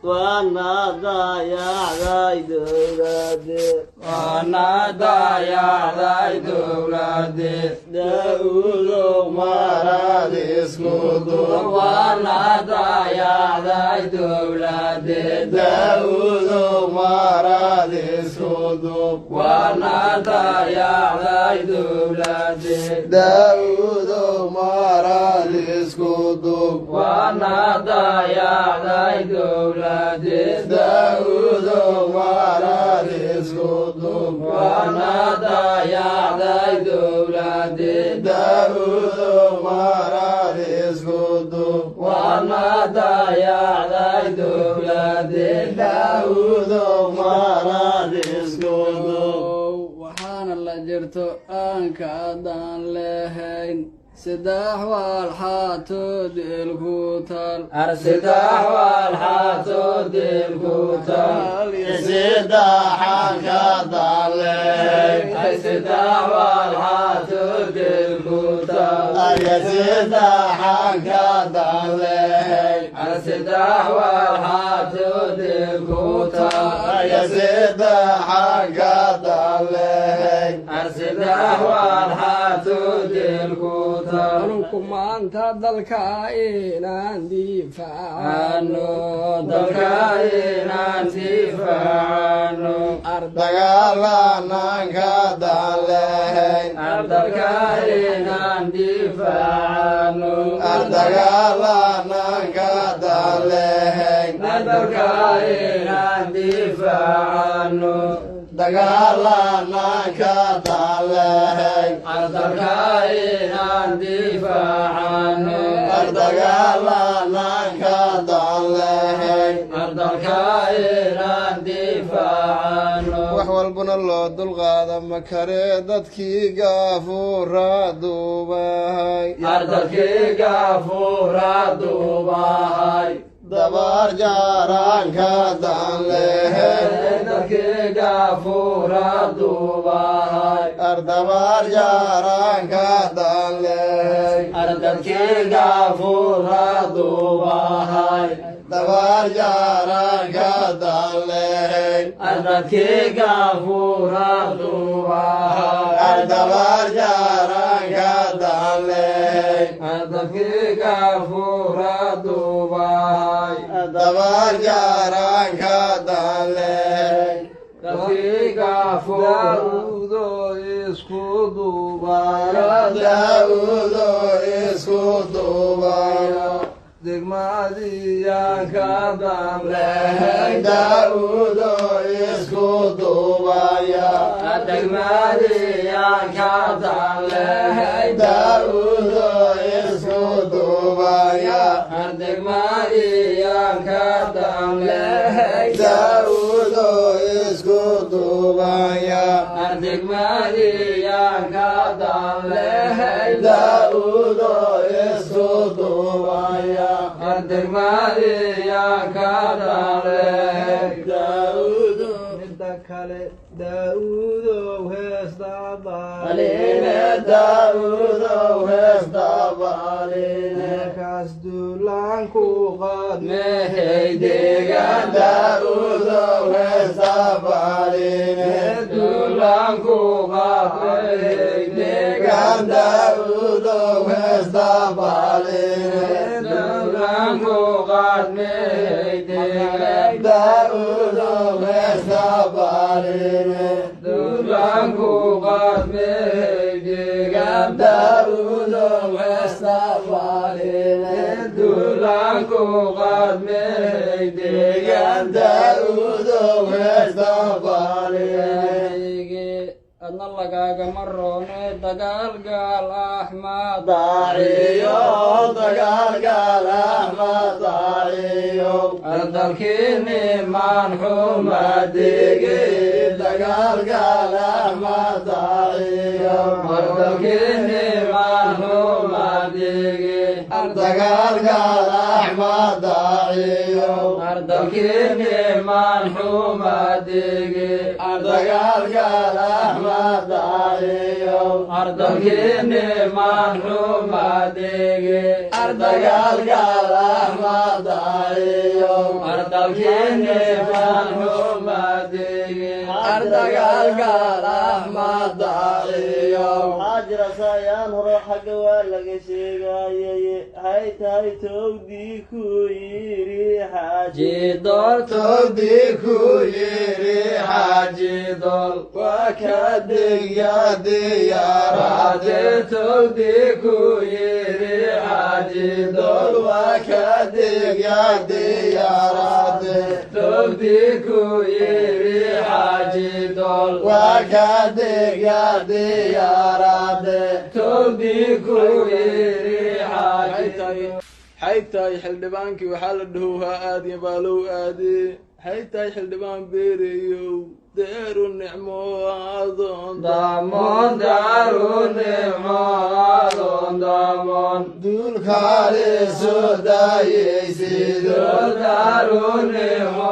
ونادى يا ذي دولادي ونادى يا ذي دولادي داود مراد اسكودو ونادى يا ذي دولادي داود مراد اسكودو ونادى يا ذي دولادي داود مراد اسكودو ونادى يا ذي دولادي داود مراد اسكودو ونادى يا ذي دولادي داود مراد اسكودو ونادى يا ذي دولادي داود مراد اسكودو waxaana la jirto aan ka adaan lahayn saddex walxaatood ilku tal saddex walxaatood ilku tal سيدا حاجة ضلي saddex walxaatood ilku tal يا سيدا حاجة ضلي saddex walxaatood ilku tal يا سيدا حاجة ضلي saddex walxaatood ilku tal anku maanta dalka inaan difaacano dalka inaan difaacano dagaalananka ضلي dalka inaan difaacano dagaalananka ضلي dalka inaan difaacano dagaalananka ضلي dalka inaan difaacano dagaalananka ضلي dalka inaan difaacano wax walbana loo dulqaada ma kare dadkii gaafuura duubahay ardalkii gaafuura duubahay dabar jaaraanka danlehe ardalkii gaafuura duubahay ardabar jaaraanka danlehe ardalkii gaafuura duubahay dabar jaaraanka danlehe ardalkii gaafuura duubahay ardabar jaaraanka danlehe ardalkii gaafuura duubahay dabar jaaraanka danlehe ardalkii gaafuura isku duubayo daawudo isku duubayo degmadiyaan ka damlehay daawudo isku duubaya degmadiyaan ka damlehay daawudo isku duubaya degmadiyaan ka damlehay daawudo isku duubaya degmadiyaan ka damlehay daawudo isku duubaya degmadiyaan ka damlehay daawudo midda kale daawudow heestaabaa aline daawudo heestabaline kaas duulaanku qaad mehey deegaan daawudo heestabaline duulaanku qaad mehey deegaan daawudo heestabaline duulaanku qaad mehey deegaan daawudo heestabaline duulaanku qaad mehey deegaan daawudo heestabaline duulaanku qaad mehey deegaan daawudo heestabaline adna lagaagama roone dagaal gaal axmed daaciyo dagaalgaal axmed daaciyo ardalkiini maan xumadeege dagaalgaal axmed daaciyo ardalkiini maan xumadeege dagaalgaal axmed daaciyo ardalkiini maan xumadeege dagaalgaal axmed daaciyo ardalkiini maan xumadeege dagaalgaal axmed daaciyo dalkini maan xumaadigi ardagaalgaal axmed daaciyo waxaa jira saayaan hore xagga waa laga sheegayay hay tahay towdii ku yidhi xaaji jidol towdii ku yidhi xaaji jidol waa ka degya diyaarade towdii ku yidhi xaajidol waa ka degya diyaarade towdii ku yidhi xaajidol waa ka degya diyaarade towdii ku yidhi xaajidol xaytahay xildhibaankii waxaa la dhahowhaa aadya baalow aade xaytahay xildhibaan beerayow deeru nicmo adoon damon daru nicmo adon damon duulkaalisu dayaysido daru nicmo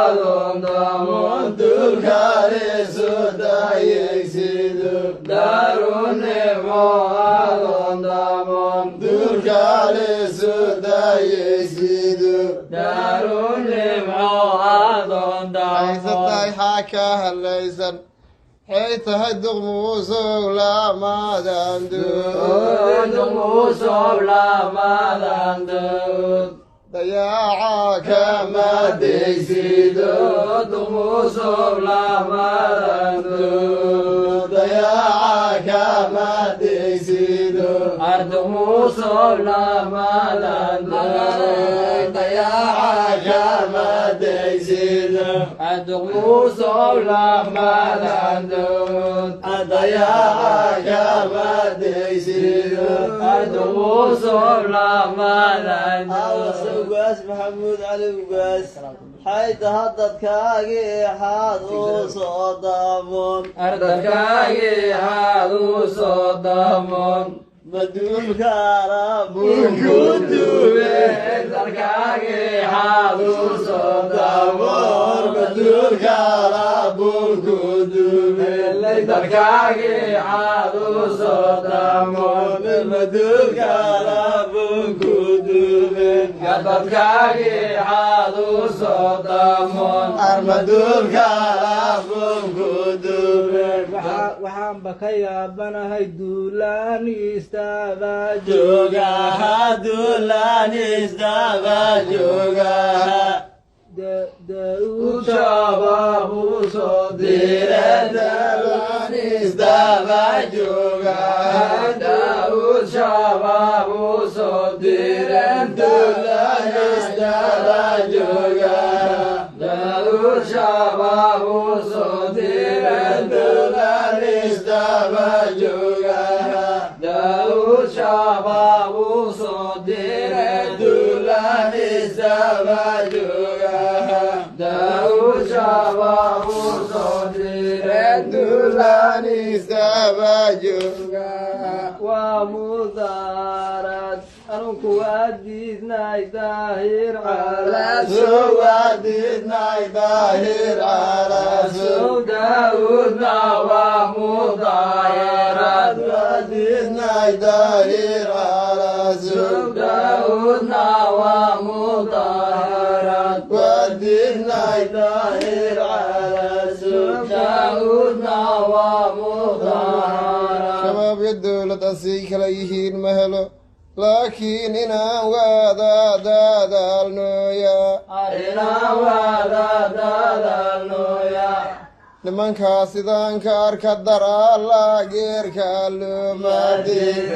adon damon duulkaalisu dayaysido daru nicmo adon damon duulkaalisu dayaysido daru nicmo adon haysatahay damon xaa ka hadlaysan xay tahay duqmuusow laamadan duud dayaaca kama daysido dayaaca kama daysido dayaaca kama daysido dayaaca kama daysido ugaas maxamuud cali ugaas xayta haddadkaagii xaad u soo daamoon maduulkaana bunku duube damoor maduulkaana bunku duube maduulkaana bunku duube armaduulkaana bunku duube waxaanba ka yaabanahay duulaan istaabaa joogaha duulaan isdaba joogaha daauud diiradaan isdaba joogaha duulaan isdaba joogaha duulaan isdaba joogaha duulaan isdaba joogaha duulaan isdaba joogaha waa mudaarad anunku waa diidnay daahir calaaso waa diidnay daahir calaaso waa diidnay daahir calaaso waa diidnay daahir calaaso shabaabya dowlad asay kala yihiin ma helo laakiin inaan waada daadaalnooya nimankaas sidaanka arka daraala geerka loomaadeen